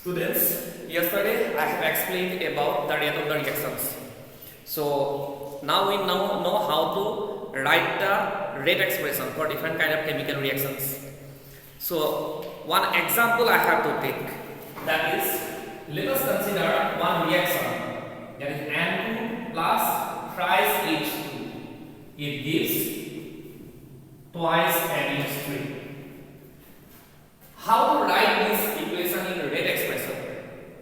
Students, yesterday I have explained about the rate of the reactions. So now we know how to write the rate expression for different kind of chemical reactions. So one example I have to take, that is, let us consider one reaction, that is N2 plus thrice H2. It gives twice NH3. How to write this equation in rate expression?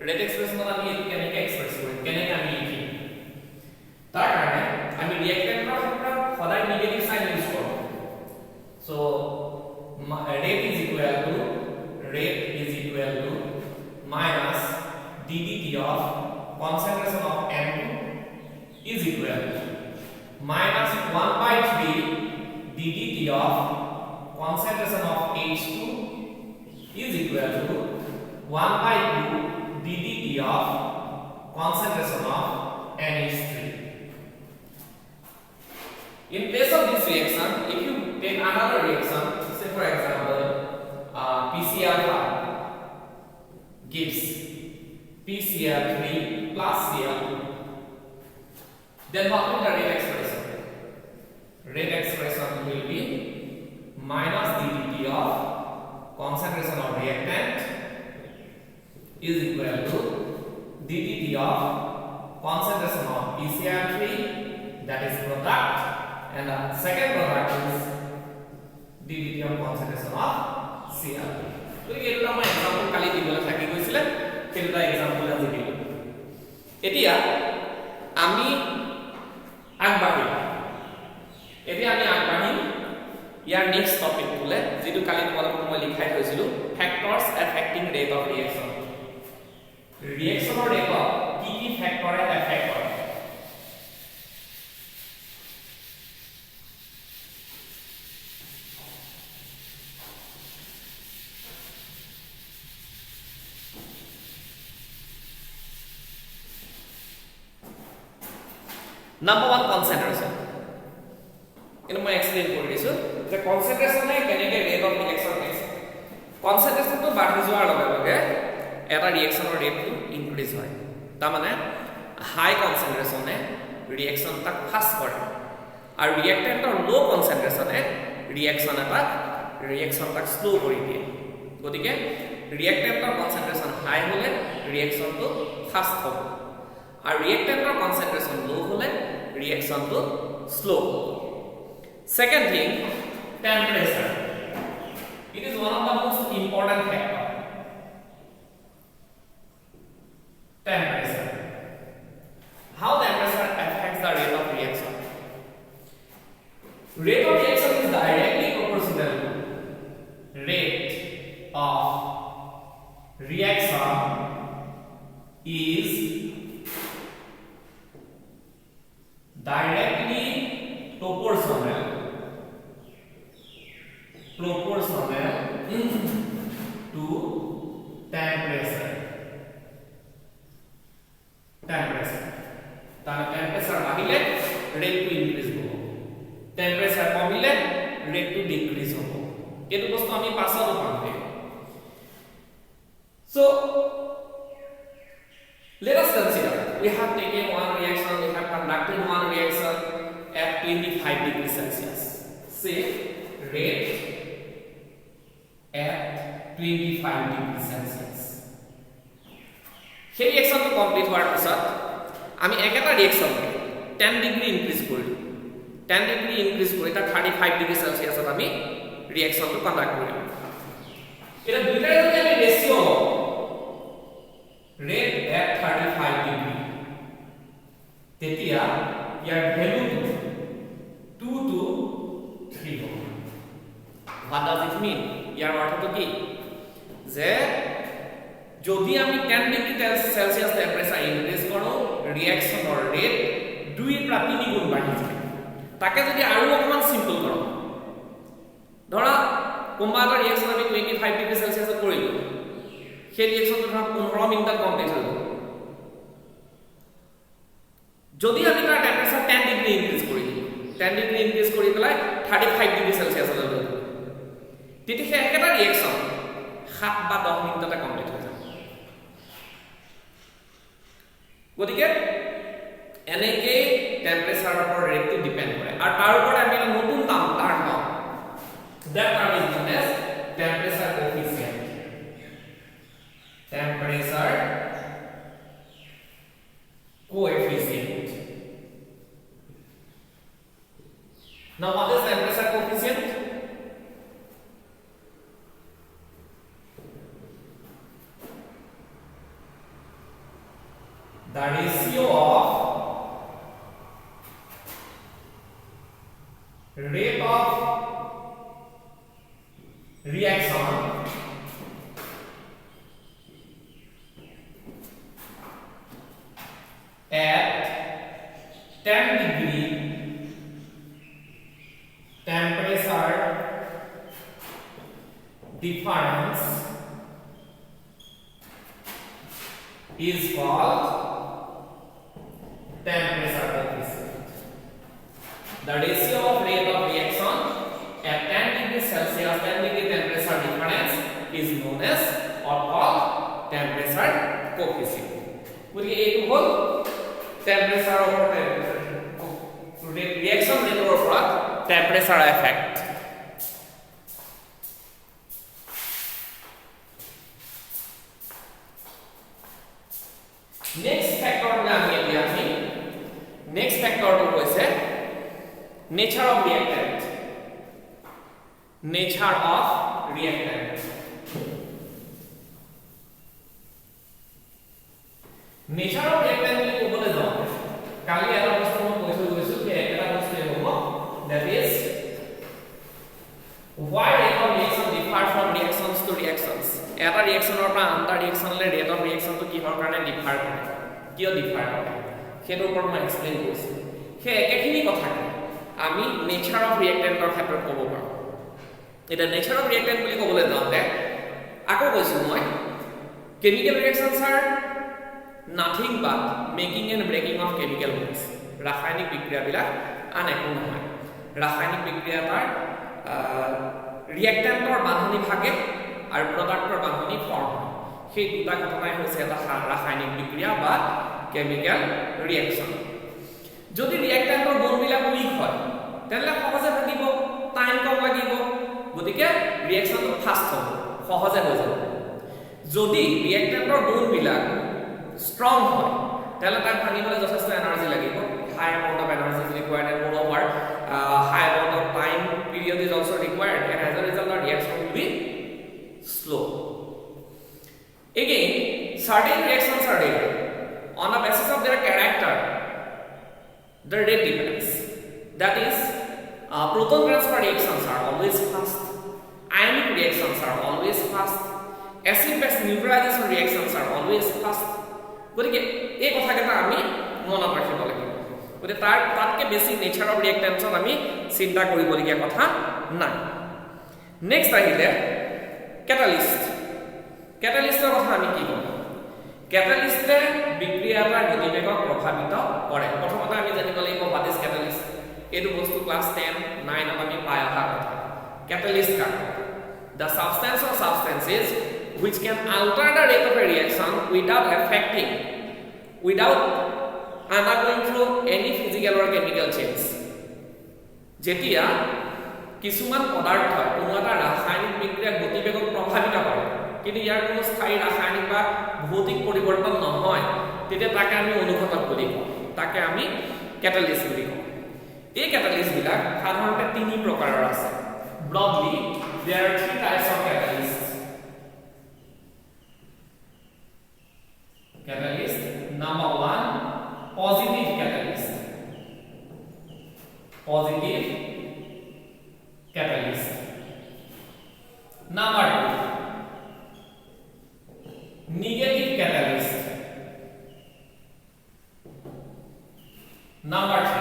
Rate expression আমি এটো কেনেকৈ express কৰিম, কেনেকৈ আমি লিখিম? তাৰ কাৰণে আমি ৰিয়েক্টেন্টৰ ক্ষেত্ৰত সদায় নেগেটিভ সাইন ইউজ কৰোঁ। So rate is equal to minus ddt of concentration of N2 is equal to minus 1/3 ddt of concentration of H2 is equal to 1/2 ddt of concentration of NH3. In place of this reaction, if you take another reaction, say for example, PCl5 gives PCl3 plus Cl2, then what will the rate expression? Rate expression will be minus ddt of concentration of reactant is equal to ddt of concentration of PCl3, that is product, and the second product is ddt of concentration of Cl2. So এইটো আমাৰ example কালি দিবলৈ থাকি গৈছিল, সেইটা example আজি দিলো। এতিয়া আমি আগবাঢ়িম ইয়াৰ নেক্সট টপিক বুলে যেটো কালি তোমালোকক মই লিখাই থৈছিলো, ফ্যাক্টৰস এফেক্টিং ৰেট অফ ৰিঅ্যাকচন। ৰিঅ্যাকচনৰ ৰেটত কি কি ফ্যাক্টৰে এফেক্ট কৰে? Number 1, concentration. In my explain for this, the concentration is the rate of reaction is. Concentration to बढ़ जोर लगे, ऐसा reaction और rate to increase होए. तामने high concentration है reaction तक fast करे, और reactant और low concentration है reaction तक slow करी दिए. तो ठीक है, reactant और concentration high होले reaction तो fast हो, और reactant और concentration low होले reaction to slow. Second thing, temperature. It is one of the most important factor. Temperature. How temperature affects the rate of reaction? Rate of reaction is directly proportional to rate of reaction is directly proportional to temperature. তাহলে temperature বাড়িলে rate to increase হ'ব, temperature কমিলে rate two decrease হ'ব। এইটো বস্তু আমি পাছত পাম। So let us consider we have taken one reaction, we have conducted one reaction at 25 degrees Celsius. Say rate at 25 degrees Celsius. সেই রিঅ্যাকশনটো কমপ্লিট হোৱাৰ পিছত আমি একেটা ৰিঅ্যাকশন 10 ডিগ্ৰী ইনক্ৰিজ কৰিলো, 10 ডিগ্ৰী ইনক্ৰিজ কৰি এটা 35 ডিগ্ৰী সেলসিয়াছত আমি ৰিঅ্যাকশনটো কন্ডাক্ট কৰিলো। এটা দুইটাৰ যদি আমি ৰেশিও rate at 35 degree, তেতিয়া ইয়াৰ ভ্যালু 2 to 3 হ'ব। What does it mean? ইয়াৰ অৰ্থটো কি যে যদি আমি 10 ডিগ্ৰী সেলসিয়াস টেম্পাৰেচাৰ ইনক্ৰিজ কৰো, ৰিঅ্যাকশনৰ ৰেট 2 পৰা 3 গুণ বাঢ়ি যায়। তাকে যদি আৰু অকমান সিম্পল কৰো, ধৰা কোনবা এটা ৰিঅ্যাকশন আমি 25 ডিগ্ৰী সেলসিয়াসত কৰিলো, সেই ৰিঅ্যাকশনটো ধৰা 15 মিনিটত কমপ্লিট হৈ গ'ল। যদি আমি তাৰ টেম্পাৰেচাৰ 10 ডিগ্ৰী ইনক্ৰিজ কৰি 10 ডিগ্ৰী ইনক্ৰিজ কৰি পেলাই 35 ডিগ্ৰী সেলসিয়াসলৈ লৈ গ'ল, তেতিয়া একেটা ৰিঅ্যাকশন 7 বা 10 মিনিটতে কমপ্লিট হৈ যায়। গতিকে এনেকে টেম্পাৰেচাৰৰ ওপৰত ৰেটটো ডিপেন্ড কৰে আৰু তাৰ ওপৰত আমি এটা নতুন টাৰ্ম পাম that term is known as temperature coefficient now what is temperature coefficient the ratio of rate of reaction at 10 degree temperature difference is called temperature coefficient. The ratio of rate of reaction at 10 degree Celsius, 10 degree temperature difference is known as or called temperature coefficient. গতিকে এইটো হল temperature ওপৰত reaction ৰেটৰ ওপৰত temperature effect next ফ্যাক্টৰটো আমি এতিয়া next ফ্যাক্টৰটো কৈছে nature of reactant nature of reactant nature of reactant বুলি ক'বলৈ যাওঁ কালি এটা বস্তু মই কৈ থৈ গৈছো যে এটা বস্তু হ'ব that is why rate of reaction differ from reactions to reactions এটা ৰিএকচনৰ পৰা আনটা ৰিএকচনলৈ ৰেট অফ ৰিএকচনটো কিহৰ কাৰণে ডিফাৰ কৰে কিয় ডিফাৰ কৰে সেইটোৰ ওপৰত মই এক্সপ্লেইন কৰিছো সেই একেখিনি কথা আমি নেচাৰ অফ ৰিএক্টেন্টৰ ক্ষেত্ৰত ক'ব পাৰোঁ এটা নেচাৰ অফ ৰিএক্টেন্ট বুলি ক'বলৈ যাওঁতে আকৌ কৈছো মই chemical reactions are nothing but making and breaking of chemical bonds ৰাসায়নিক বিক্ৰিয়াবিলাক আন একো নহয় ৰাসায়নিক বিক্ৰিয়া তাৰ ৰিএক্টেন্টৰ বান্ধনি ভাগে আৰু প্ৰডাক্টৰ বান্ধনি ফৰ্ম হয় সেই দুটা ঘটনাই হৈছে এটা ৰাসায়নিক বিক্ৰিয়া বা কেমিকেল ৰিএকচন যদি ৰিএক্টেন্টৰ বণ্ডবিলাক উইক হয় তেন্তে সহজে ভাগিব টাইম কম লাগিব গতিকে ৰিএকচনটো ফাস্ট হ'ব সহজে হৈ যাব যদি ৰিএক্টেন্টৰ বণ্ডবিলাক strong হয় তাহলে তাক ভাঙিবলৈ যথেষ্ট এনাৰ্জি লাগিব high amount of energy is required and moreover high amount of time period is also required and as a result the reaction will be slow again certain reactions are there on the basis of their character the rate depends that is proton transfer reactions are always fast ionic reactions are always fast acid base neutralization reactions are always fast গতিকে এই কথাকেইটা আমি মনত ৰাখিব লাগিব গতিকে তাতকে বেছি নেচাৰ অফ ৰিএক্টেন্টছত আমি চিন্তা কৰিবলগীয়া কথা নাই নেক্সট আহিলে কেটালিষ্টৰ কথা আমি কি ক'ম কেটালিষ্টে বিক্ৰিয়া এটাৰ গতিবেগক প্ৰভাৱিত কৰে প্ৰথমতে আমি জানিব লাগিব হোৱাট ইজ কেটালিষ্ট এইটো বস্তু ক্লাছ 10 9 ত আমি পাই অহা কথা কেটালিষ্ট কাক the substance or substances which can alter the rate of a reaction without undergoing through any physical or chemical change jetia কিছুমান পদাৰ্থ কোনো এটা ৰাসায়নিক বিক্ৰিয়া গতিবেগক প্ৰভাৱিত কৰে কিন্তু ইয়াৰ কোনো স্থায়ী ৰাসায়নিক বা ভৌতিক পৰিৱৰ্তন নহয় তেতিয়া তাকে আমি অনুঘটক বুলি কওঁ তাকে আমি কেটালিষ্ট বুলি কওঁ এই কেটালিষ্ট বিলাক সাধাৰণতে তিনি প্ৰকাৰৰ আছে broadly there are three types of catalysts number 1 positive catalyst number 2 negative catalyst number 3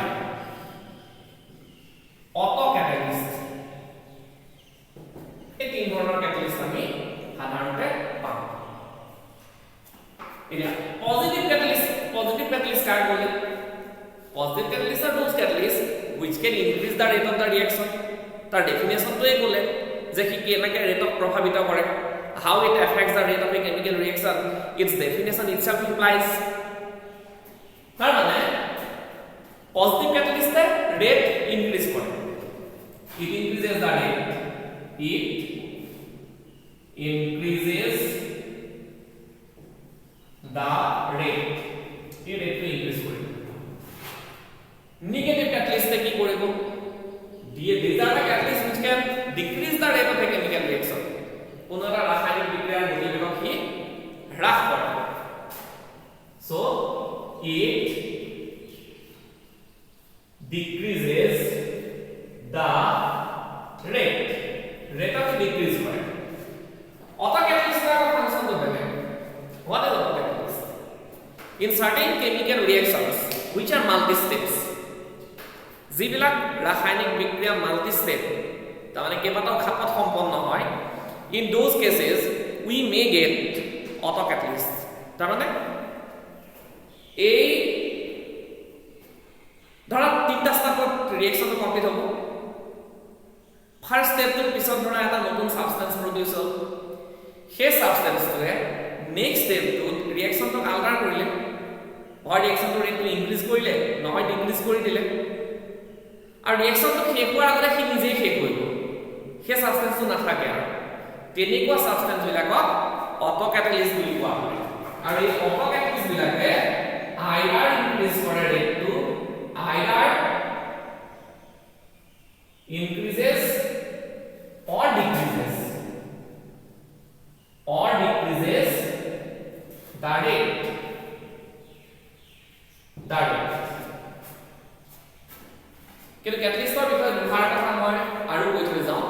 auto catalyst এই তিন ধৰণৰ catalyst আমি সাধাৰণতে পাওঁ এতিয়া positive catalyst কাক বলে positive catalysts are those catalysts which can increase the rate of the reaction তাৰ definition তো এই বলে যে কি কেনেকৈ rate of প্ৰভাৱিত কৰে how it affects the rate of a chemical reaction its definition itself implies তার মানে পজিটিভ ক্যাটালিস্টে রেট ইনক্রিজ করে, it increases the rate, it increases the rate, এই রেটটো ইনক্রিজ করে। নেগেটিভ ক্যাটালিস্টে কি কৰিব, these are the catalysts which can decrease the rate of a chemical reaction, কোনো এটা রাসায়নিক বিক্রিয়ার গতিবেগক হি হ্রাস কৰে। So it decreases the rate of decrease করে। auto catalyst এর ফাংশন তো বেলেগ। what is auto catalyst? in certain chemical reactions which are multi steps, যিবিলাক রাসায়নিক বিক্রিয়া মাল্টি স্টেপ, তার মানে কেইবাটাও খাপত সম্পন্ন হয়, in those cases we may get auto catalyst. তার মানে এই ধৰা তিনটা স্টেপত ৰিয়েকচনটো কমপ্লিট হ'ব। ফাৰ্ষ্ট স্টেপটোৰ পিছত ধৰা এটা নতুন সাবস্টেন্স প্ৰডিউস হ'ল, সেই সাবস্টেন্সটোৱে নেক্সট স্টেপটোত ৰিয়েকচনটো আল্টাৰ কৰিলে, হয় ৰিয়েকচনটো ৰেটটো ইনক্ৰিজ কৰিলে, নহয় ডিক্ৰিজ কৰি দিলে, আৰু ৰিয়েকচনটো শেষ হোৱাৰ আগতে সি নিজেই শেষ হৈ গ'ল, সেই সাবস্টেন্সটো নাথাকে। আৰু তেনেকুৱা সাবস্টেন্সবিলাকক অটো ক্যাটালিস্ট বুলি কোৱা হয়। আৰু এই অটো ক্যাটালিস্টবিলাকে আইদাৰ ইনক্ৰিজ কৰে ৰেটটো, আইদাৰ ইনক্ৰিজেস or decreases the rate, কিন্তু ক্যাটালিস্টৰ বিষয়ে দুখাৰ কথা মই আৰু কৈ থৈ যাওঁ।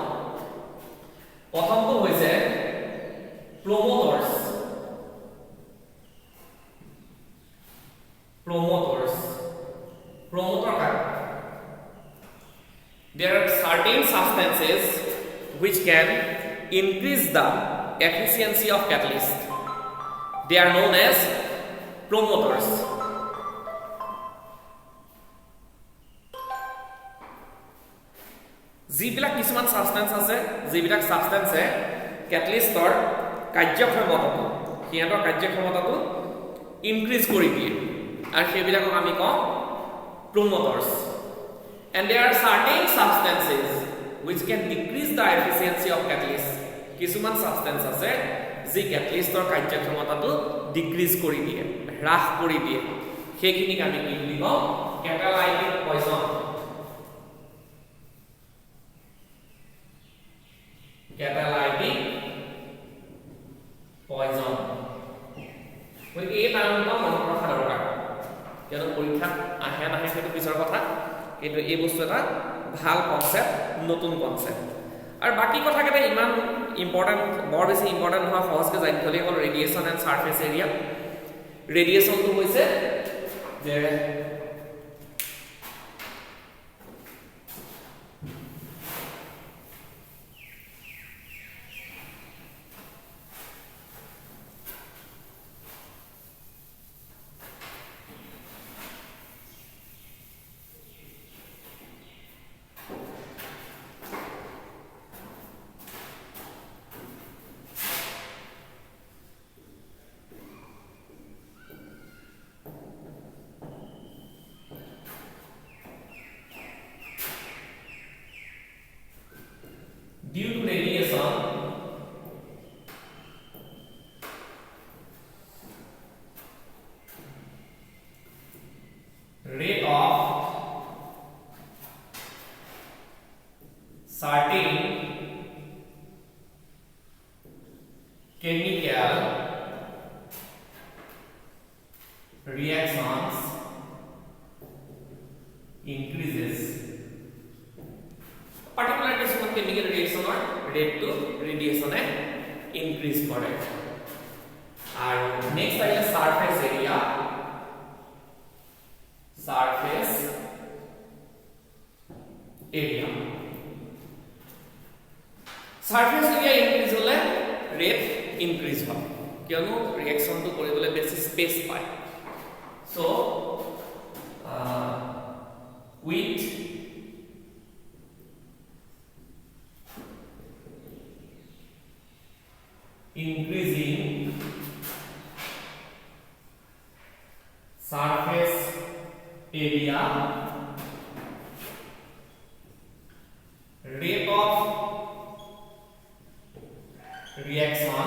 প্ৰথমটো হৈছে promoter কাক। there are certain substances which can increase the efficiency of catalyst, they are known as promoters. যিবিলাক কিছুমান সাবস্টেন্স আছে, যিবিলাক সাবস্টেন্সে ক্যাটালিস্টৰ কাৰ্যক্ষমতাটো, সিহঁতৰ কাৰ্যক্ষমতাটো ইনক্ৰিজ কৰি দিয়ে, আৰু সেইবিলাকক আমি কওঁ promoters. and there are certain substances which can decrease the efficiency of catalyst, কিছুমান সাবস্টেন্স আছে যি ক্যাটালিস্টৰ কাৰ্যক্ষমতাটো ডিক্ৰিজ কৰি দিয়ে, হ্ৰাস কৰি দিয়ে, সেইখিনিক আমি কি বুলি কওঁ, ক্যাটালাইটিক পয়জন। catalytic poison, ওই এই টার্মটা মনত ৰাখা দৰকাৰ, কিয়নো পৰীক্ষাত আহে নাহে সেইটো পিছৰ কথা, কিন্তু এই বস্তু এটা ভাল কনসেপ্ট, নতুন কনসেপ্ট। আৰু বাকি কথাকেইটা ইমান ইম্পৰ্টেন্ট, বৰ বেছি ইম্পৰ্টেন্ট নহয়, সহজকৈ জানি থ'লেই হ'ল। Radiation and surface area. ৰেডিয়েশ্যনটো হৈছে যে due to radiation, rate of certain chemical reactions increases, particular কিছুমান chemical reactionৰ ৰেটটো ৰেডিয়েশ্যনে ইনক্ৰিজ কৰে। আৰু নেক্সট আহিলে surface area. Surface area increase হলে ৰেট ইনক্ৰিজ হয়, কিয়নো ৰিয়েকচনটো কৰিবলৈ বেছি স্পেচ পায়। So with increasing surface area, rate of reaction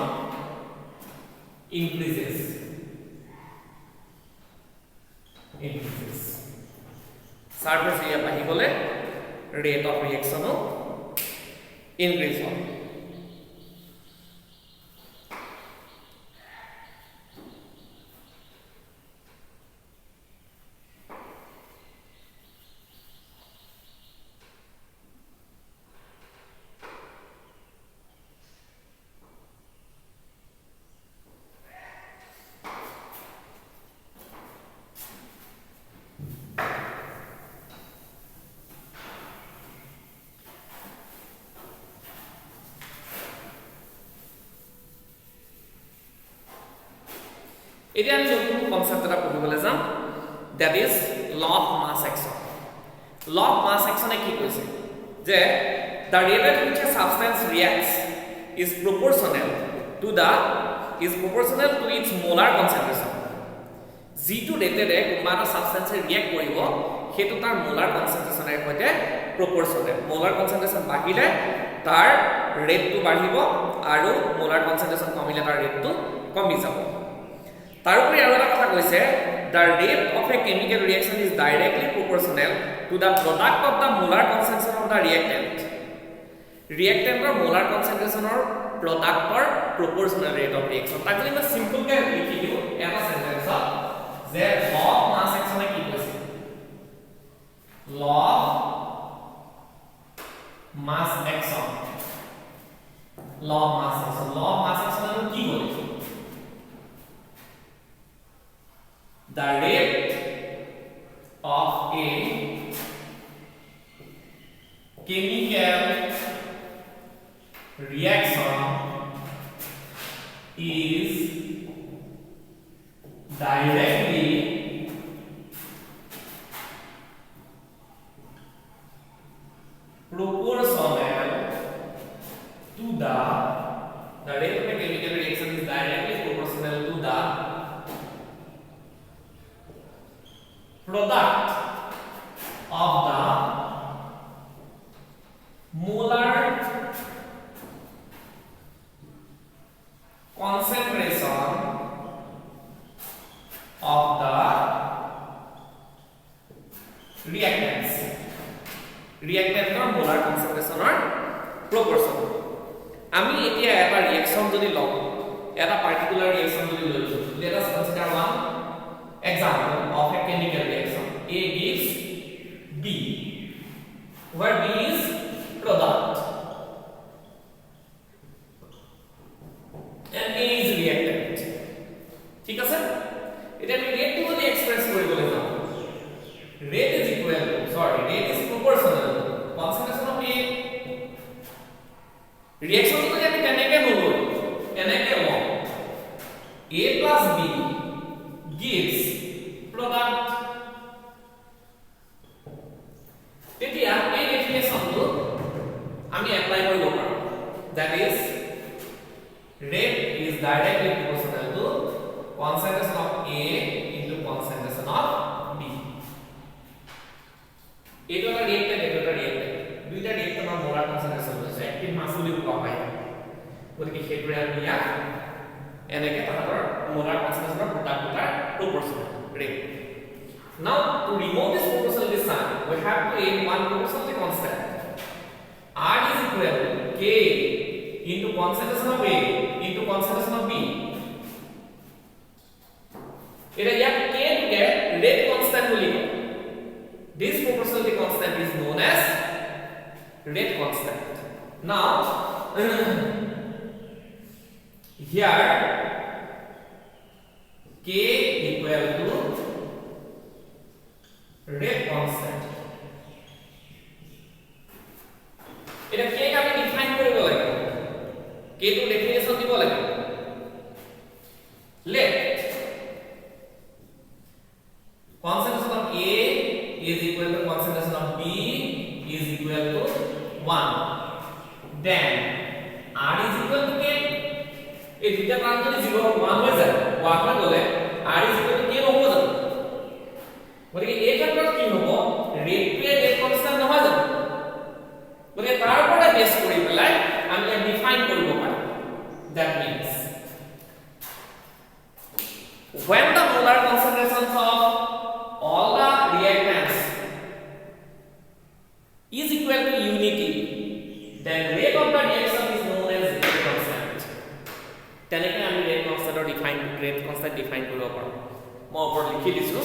increases. Surface area bahi gole rate of reaction increase hoy. এতিয়া আমি যোনটো কনসেপ্ট এটা পঢ়িবলৈ যাম, that is law of mass action. Law of mass অ্যাকশনে কি কৈছে যে the rate at which a substance reacts is proportional to its molar concentration। যিটো ৰেটেৰে কোনোবা এটা সাবস্টেন্সে ৰিয়েক্ট কৰিব সেইটো তাৰ মোলাৰ কনসেন্ট্ৰেচনৰ সৈতে প্ৰপৰচনেল। মোলাৰ কনসেন্ট্ৰেচন বাঢ়িলে তাৰ ৰেটটো বাঢ়িব আৰু মোলাৰ কনসেন্ট্ৰেচন কমিলে তাৰ ৰেটটো কমি যাব। তাৰোপৰি আৰু এটা কথা কৈছে, the rate of a chemical reaction is directly proportional to the product of the molar concentration of the reactant। reactantor molar concentration or product or proportional rate of reaction। তাক যদি মই সিম্পল কে লিখি দিও এটা সেন্টেন্সত যে law of mass action কি কৈছে, law of mass action, law of mass action, law of mass action কি বলে, the rate of a chemical reaction is directly proportional to the rate of a chemical reaction is directly proportional to the product of the molar concentration of the reactants। reactant or molar concentration or proportion। আমি এতিয়া এটা reaction যদি লওঁ, এটা particular reaction যদি লৈছো, let us consider one example of a chemical reaction। A gives B, where B is product and A is reactant। ঠিক আছে, এটা আমি রেট টো যদি এক্সপ্রেস কৰিবলৈ যাওঁ, rate is equal to, sorry, rate is proportional concentration of A। reaction যদি আমি তেনেকে নলওঁ, এনেকে লওঁ, A plus B gives product, তেতিয়া এই ডেফিনেশনটো আমি এপ্লাই কৰিব পাৰোঁ, that is rate is directly proportional to concentration of A into concentration of B। এইটো এটা ৰিয়েক্টেন্ট, এইটো এটা ৰিয়েক্টেন্ট, দুইটা ৰিয়েক্টেন্টৰ মোলাৰ কনসেন্ট্ৰেচন হৈছে একটিভ মাস বুলি কোৱা হয়। গতিকে সেইটোৰে আমি ইয়াক এনেকে তাহাঁতৰ মোলাৰ কনসেন্ট্ৰেচনৰ প্ৰডাক্ট দুটাৰ proportional rate। Now to remove this proportionality sign, we have to add one proportionality constant। R is equal to K into concentration of A into concentration of B। এটা ইয়াক K কে rate constant বুলি কয়। This proportionality constant is known as rate constant। Now here K equal to rate constant। এটা K ক আমি define কৰিব লাগিব, K টো ডেফিনেশন দিব লাগিব। let concentration of A is equal to concentration of B is equal to 1, then R is equal to K। এই দুটা মান যদি 0 1 হৈ যায়, 1 হৈ গলে when the molar concentrations of all the reactants is equal to unity, then rate of the reaction is known as rate constant. তেনেকৈ আমি rate constant define কৰিব পাৰোঁ। মই ওপৰত লিখি দিছোঁ।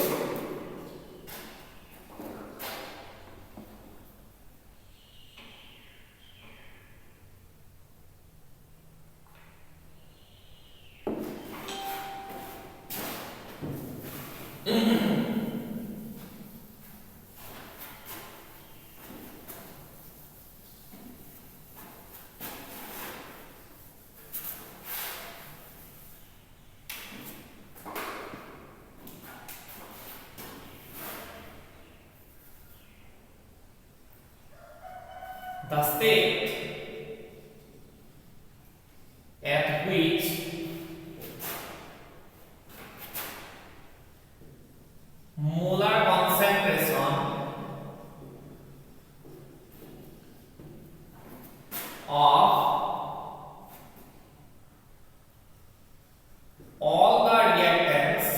The state at which molar concentration of all the reactants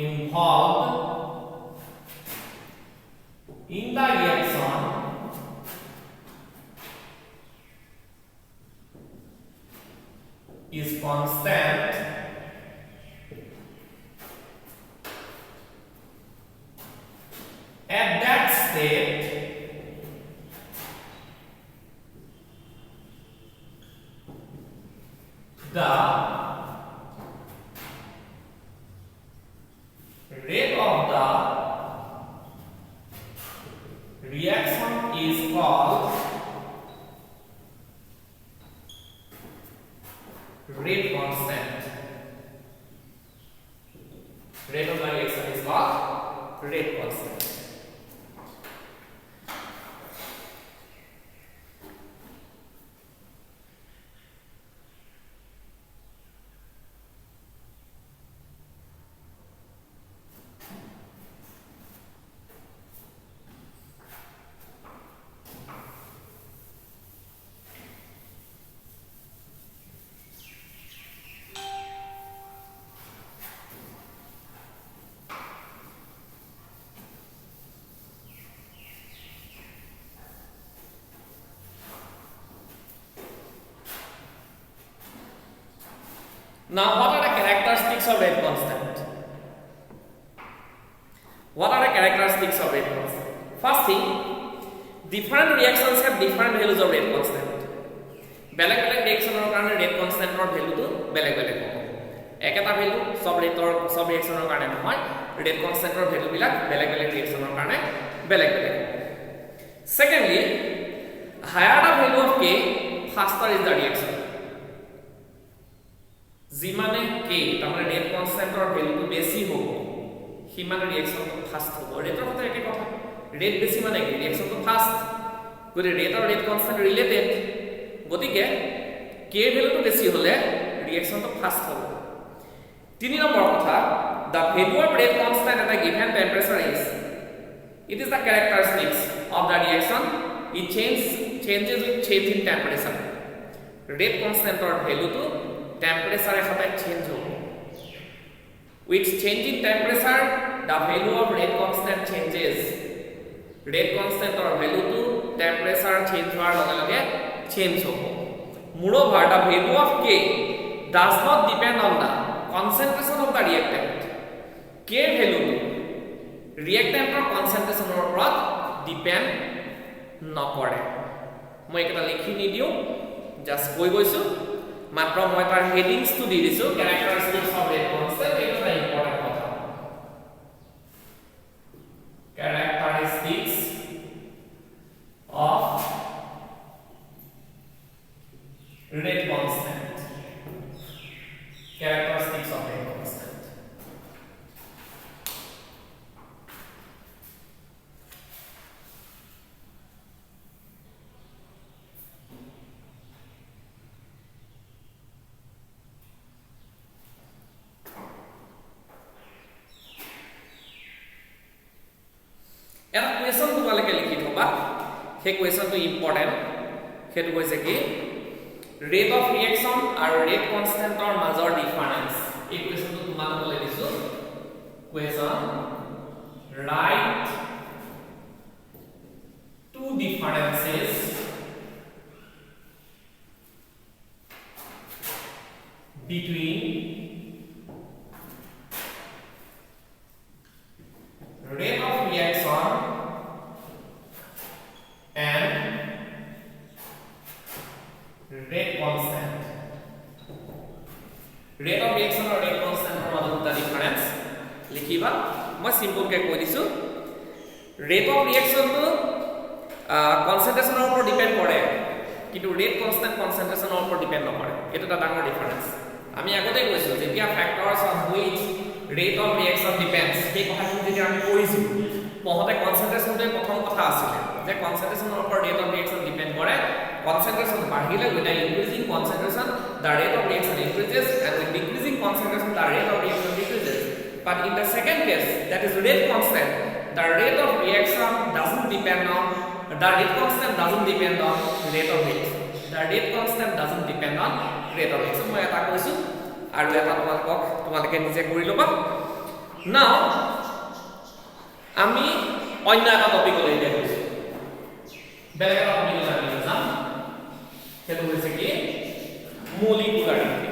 involved in the reaction is constant at that state the rate of the reaction is called rate constant. Rate of the reaction is called rate constant. Now, what are the characteristics of rate constant? What are the characteristics of rate constant? First thing, different reactions have different values of rate constant. বেলেগ বেলেগ ৰিয়েকচনৰ কাৰণে rate কনষ্টেন্টৰ ভ্যালুটো বেলেগ বেলেগ হ'ব। একেটা value সব ৰিয়েকচনৰ কাৰণে নহয়, ৰেট কনষ্টেন্টৰ ভ্যালু বিলাক বেলেগ বেলেগ ৰিয়েকচনৰ কাৰণে বেলেগ বেলেগ হ'ব। Secondly, higher the value of K, faster is the reaction. যিমানে K তাৰমানে ৰেট কনষ্টেন্টৰ ভ্যালুটো বেছি হ'ব, সিমানে ৰিয়েকচনটো ফাষ্ট হ'ব। ৰেটৰ কথা একে কথা, ৰেট বেছি মানে কি ৰিয়েকচনটো ফাষ্ট। গতিকে ৰেট আৰু ৰেট কনষ্টেন্ট ৰিলেটেড, গতিকে K ভ্যালুটো বেছি হলে ৰিয়েকচনটো ফাষ্ট হ'ব। 3 নম্বৰ কথা, the value of rate constant at a given temperature is, it is the characteristics of the reaction, it changes with change in temperature. Rate constant or value to temperature এর সাথে change হবে। With change in temperature, the value of rate constant changes. Rate constant or value to temperature change হওয়ার লগে লগে change হবে। Moreover, the value of K does not depend on the concentration of the reactant. K value to reactant or concentration or উপৰত depend নকৰে। মই এটা লিখি নিদিও, জাস্ট কৈ গৈছো, মাত্ৰ মই তাৰ হেডিংছটো দি দিছো, characteristics of rate constant, এটা এটা ইম্পৰ্টেন্ট কথা। Characteristics of rate constant. Characteristics of rate constant. এটা কোৱেশ্চন তোমালোকে লিখি থবা, সেই কোৱেশ্চনটো ইম্পৰ্টেন্ট। সেইটো কৈছে কি rate of reaction আৰু rate constant ৰ মাজৰ difference এই কোৱেশ্চনটো তোমালোকলৈ দিছো question write two differences between rate of reaction and rate constant. Rate of reaction or rate constant or মাজত দুটা difference লিখিবা মই সিম্পল কে কৈ দিছো rate of reaction to concentration ৰ ওপৰত ডিপেন্ড কৰে কিন্তু rate constant concentration ৰ ওপৰত ডিপেন্ড নকৰে এটা ডাঙৰ ডিফাৰেন্স আমি আগতে কৈছো যেতিয়া factors on which rate of reaction depends এই কথাখিনি যেতিয়া আমি কৰিছো পহতে concentration টো প্ৰথম কথা আছিল যে concentration ৰ ওপৰত rate of reaction ডিপেন্ড কৰে concentration বাঢ়িলে with increasing concentration the rate of reaction increases and with decreasing concentration the rate of reaction decreases but in the second case that is rate constant the rate of reaction doesn't depend on the rate constant doesn't depend on rate of reaction the rate constant doesn't depend on rate of reaction মই এটা কৈছো আৰু এটা তোমালোকে নিজে কৰি লবা now আমি অন্য এটা টপিকলৈ গৈছো বেলেগ এটা টপিকলৈ আমি যাম সেইটো হৈছে কি মলিকুলাৰিটি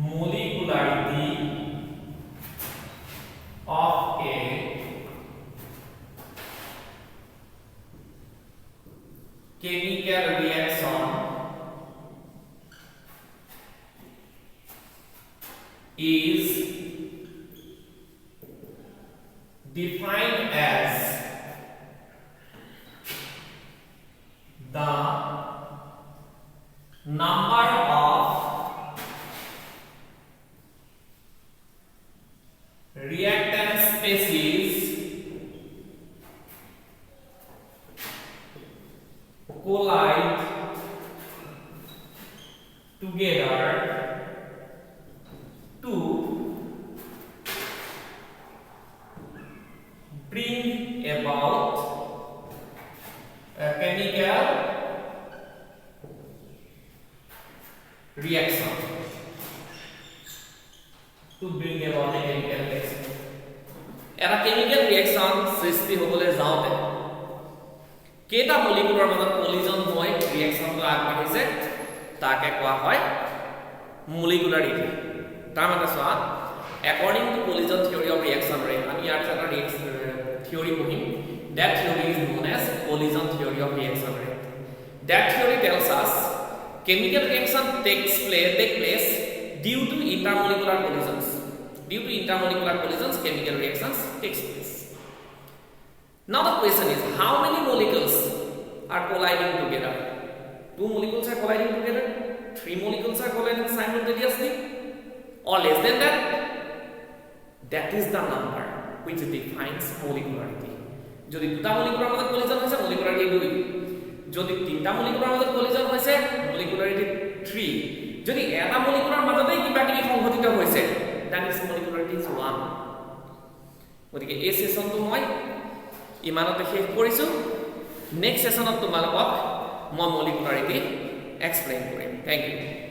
molecularity of a chemical reaction is defined as the number of reactant species collide together to bring about a chemical reaction to bring about a chemical reaction এটা chemical reaction সৃষ্টি হ'বলৈ যাওঁতে কেটা মলিকুলাৰ মাজত কলিজন হৈ ৰিঅ্যাকচনটো আগবাঢ়িছে তাকে কোৱা হয় মলিকুলাৰিটি তাৰ মানে চোৱা according to collision theory of reaction rate আমি ইয়াৰ এটা theory পঢ়িম that theory is known as collision theory of reaction rate that theory tells us chemical reaction take place due to intermolecular collisions chemical reactions takes place. Now the question is how many molecules are colliding together? 2 molecules are colliding together, 3 molecules are colliding simultaneously or less than that. That is the number which defines molecularity. যদি দুটা molecular মাজত collision হৈছে molecularity 2 যদি তিনটা molecular মাজত collision হৈছে molecularity 3 যদি এটা মলিকুলাৰ মাজতে কিবা কিবি সংঘটিত হৈছে that is molecularity is 1 গতিকে এই সেশনটো মই ইমানতে শেষ কৰিছো নেক্সট সেশনত তোমালোকক মই molecularity এক্সপ্লেইন কৰিম থ্যাংক ইউ